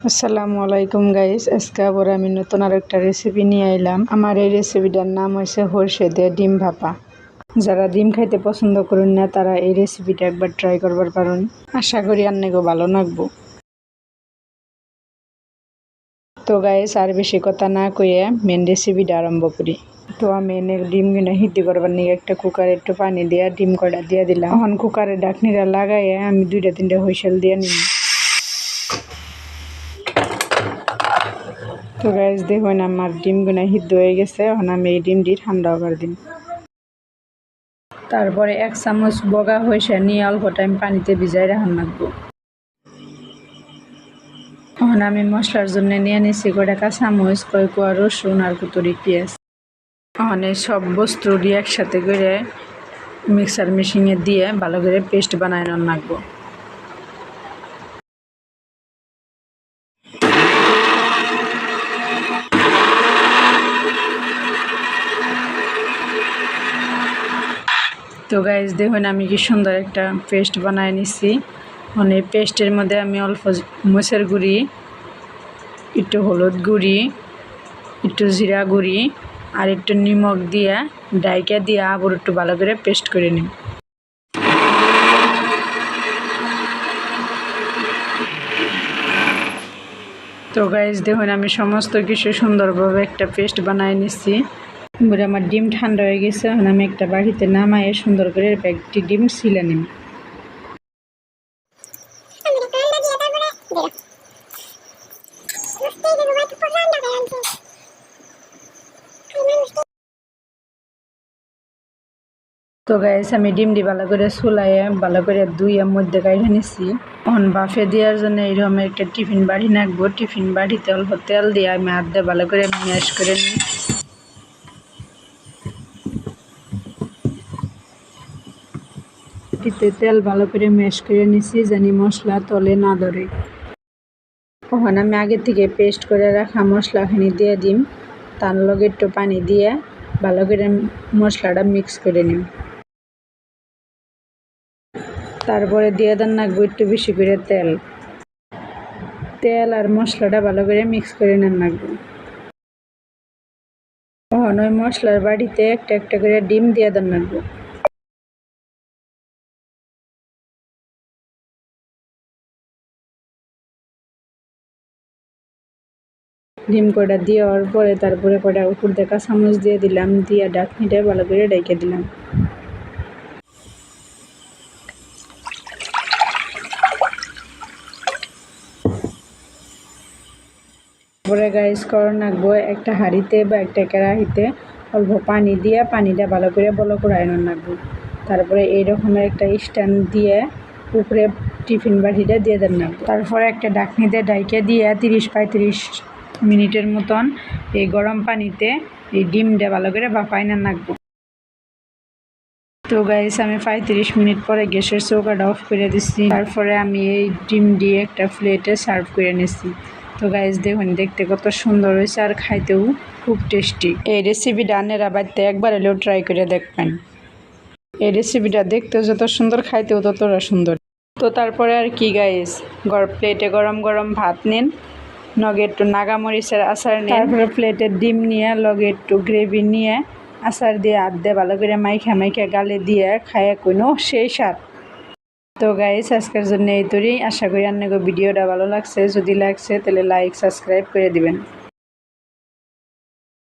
আসসালামু আলাইকুম গাইস, আজকে আবার আমি নতুন আরেকটা রেসিপি নিয়ে এলাম। আমার এই রেসিপিটার নাম হয়েছে সরষে দিয়ে ডিম ভাপা। যারা ডিম খাইতে পছন্দ করেন না তারা এই রেসিপিটা একবার ট্রাই করবার পারেন। আশা করি আপনাকে ভালো লাগবো। তো গাইস, আর বেশি কথা না কইয়ে মেন রেসিপিটা আরম্ভ করি। তো আমি এনে ডিমগুলো সিদ্ধ করবার নিয়ে একটা কুকারে একটু পানি দিয়ে ডিম কটা দিয়ে দিলাম। এখন কুকারে ঢাকনিটা লাগাইয়ে আমি 2-3টা হুইসেল দিয়ে নিই। তো গাইস দেখুন আমার ডিমগুলো সিদ্ধ হয়ে গেছে। এখন আমি এই ডিমটি ঠান্ডা করে দিন। তারপরে 1 চামচ বগা সরিষা নিয়ে অল্প টাইম পানিতে ভিজাই রাখান লাগবো। এখন আমি মশলার জন্য নিয়ে নিচ্ছি কয়টা কাঁচামরিচ, কয় কোয়া রসুন আর কুতুরি পেঁয়াজ। এখন এই সব বস্তু দিয়ে একসাথে করে মিক্সার মেশিনে দিয়ে ভালো করে পেস্ট বানায় নেওয়ার লাগবো। তো গাইস দেখুন আমি কি সুন্দর একটা পেস্ট বানায় নিচ্ছি। মানে পেস্টের মধ্যে আমি অল্প মরিচের গুঁড়ি, একটু হলুদ গুঁড়ি, একটু জিরা গুঁড়ি আর একটু নিমখ দিয়ে ডাইকা দিয়ে আবার একটু ভালো করে পেস্ট করে নিই। তো গাইস দেখুন আমি সমস্ত কিছু সুন্দরভাবে একটা পেস্ট বানায় নিচ্ছি। এবারে আমার ডিম ঠান্ডা হয়ে গেছে। এখন আমি একটা বাড়িতে নামাইয়ে সুন্দর করে একটি ডিম ছিলে নিই। তো গাইস আমি ডিমটি ভালো করে চুলাইয়ে ভালো করে ধুইয়ে মধ্যে কাইটে নিচ্ছি। এখন বাফে দেওয়ার জন্য এইরকম একটা টিফিন বাড়ি নাকবো। টিফিন বাড়িতে অল্প তেল দিয়ে আমি হাত দিয়ে ভালো করে ম্যাশ করে নিই। তেল ভালো করে ম্যাশ করে নিচ্ছি জানি মশলা তলে না ধরে। এখন আমি আগে থেকে পেস্ট করে রাখা মশলাখানি দিয়ে দিম। তার লগে একটু পানি দিয়ে ভালো করে মশলাটা মিক্স করে নিই। তারপরে দিয়ে দেন লাগবো একটু বেশি করে তেল আর মশলাটা ভালো করে মিক্স করে নেন লাগবো। এখন ওই মশলার বাড়িতে একটা একটা করে ডিম দিয়ে দেন লাগবো। ডিম কটা দেওয়ার পরে তারপরে কটা উপর দিয়ে কাঁচামরিচ দিয়ে দিলাম, দিয়ে ঢাকনিটা ভালো করে ঢেকে দিলাম। তারপরে গাইস করে রাখবো একটা হাঁড়িতে বা একটা কড়াইতে অল্প পানি দিয়ে পানিটা ভালো করে বলক করে রাখবো। তারপরে এই রকমের একটা স্ট্যান্ড দিয়ে উপরে টিফিন বাটিটা দিয়ে দেন রাখবো। তারপরে একটা ঢাকনিতে ঢাইকে দিয়ে 30-35 মিনিটের মতন এই গরম পানিতে এই ডিমটা ভালো করে ভাপাই নেন রাখবো। তো গাইস আমি 35 মিনিট পরে গ্যাসের চৌকাটা অফ করে দিচ্ছি। তারপরে আমি এই ডিম দিয়ে একটা প্লেটে সার্ভ করে নিচ্ছি। তো গাইস দেখুন দেখতে কত সুন্দর হয়েছে আর খাইতেও খুব টেস্টি। এই রেসিপিটা আপনারা বাড়িতে একবার হলেও ট্রাই করে দেখবেন। এই রেসিপিটা দেখতেও যত সুন্দর খাইতেও ততটা সুন্দর। তো তারপরে আর কি গাইস, প্লেটে গরম গরম ভাত নিন, লগে একটু নাগামরিচের আচার নিন, তারপরে প্লেটে ডিম নিয়ে লগে একটু গ্রেভি নিয়ে আচার দিয়ে হাত দিয়ে ভালো করে মাইখা গালে দিয়ে খাইয়া কোনো সেই স্বাদ। তো গাইস আজকের জন্য এই তৈরি। আশা করি আপনাকে ভিডিওটা ভালো লাগছে। যদি লাগছে তাহলে লাইক সাবস্ক্রাইব করে দিবেন।